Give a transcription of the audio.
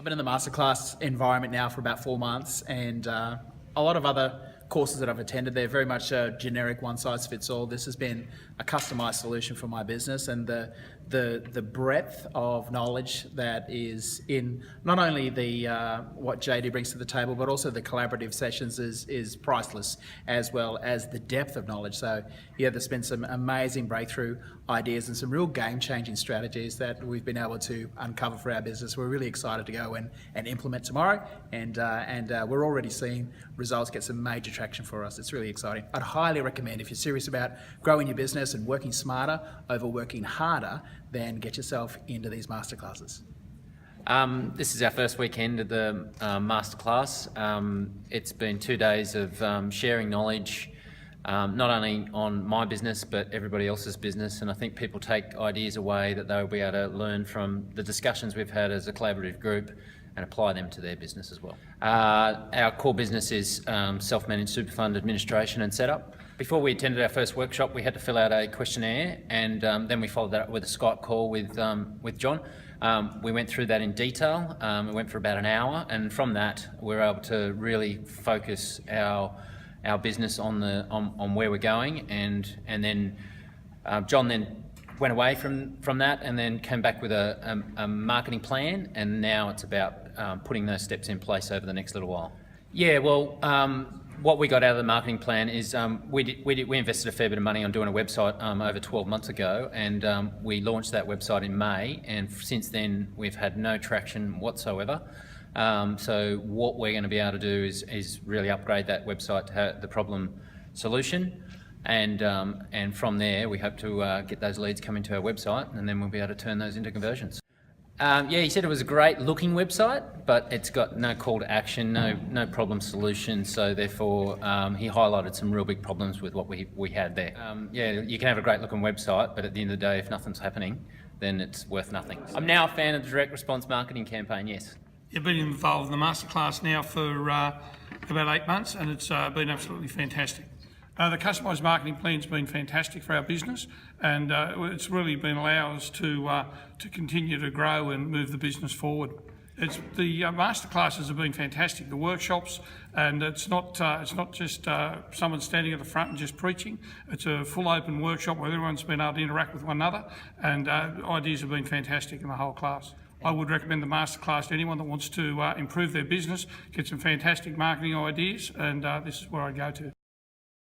been in the masterclass environment now for about 4 months, and a lot of other courses that I've attended, they're very much a generic one-size-fits-all. This has been a customized solution for my business, and the breadth of knowledge that is in not only the what JD brings to the table, but also the collaborative sessions is priceless, as well as the depth of knowledge. So yeah, there's been some amazing breakthrough ideas and some real game-changing strategies that we've been able to uncover for our business. We're really excited to go and implement tomorrow, and we're already seeing results get some major traction for us. It's really exciting. I'd highly recommend, if you're serious about growing your business and working smarter over working harder, then get yourself into these masterclasses. This is our first weekend of the masterclass. It's been 2 days of sharing knowledge, not only on my business but everybody else's business, and I think people take ideas away that they'll be able to learn from the discussions we've had as a collaborative group and apply them to their business as well. Our core business is self-managed super fund administration and setup. Before we attended our first workshop, we had to fill out a questionnaire, and then we followed that up with a Skype call with John. We went through that in detail. We went for about an hour, and from that we were able to really focus our business on where we're going, and then John then went away from that and then came back with a marketing plan, and now it's about putting those steps in place over the next little while. Yeah, well, what we got out of the marketing plan is we invested a fair bit of money on doing a website over 12 months ago, and we launched that website in May, and since then we've had no traction whatsoever. So what we're going to be able to do is really upgrade that website to have the problem solution, and from there we hope to get those leads coming to our website, and then we'll be able to turn those into conversions. Yeah, he said it was a great looking website, but it's got no call to action, no problem solution, so therefore he highlighted some real big problems with what we had there. Yeah, you can have a great looking website, but at the end of the day, if nothing's happening, then it's worth nothing. I'm now a fan of the direct response marketing campaign, yes. You've been involved in the masterclass now for about 8 months, and it's been absolutely fantastic. The customised marketing plan's been fantastic for our business, and it's really been allowed us to continue to grow and move the business forward. The masterclasses have been fantastic. The workshops, and it's not just someone standing at the front and just preaching. It's a full open workshop where everyone's been able to interact with one another, and ideas have been fantastic in the whole class. I would recommend the masterclass to anyone that wants to improve their business, get some fantastic marketing ideas, and this is where I go to.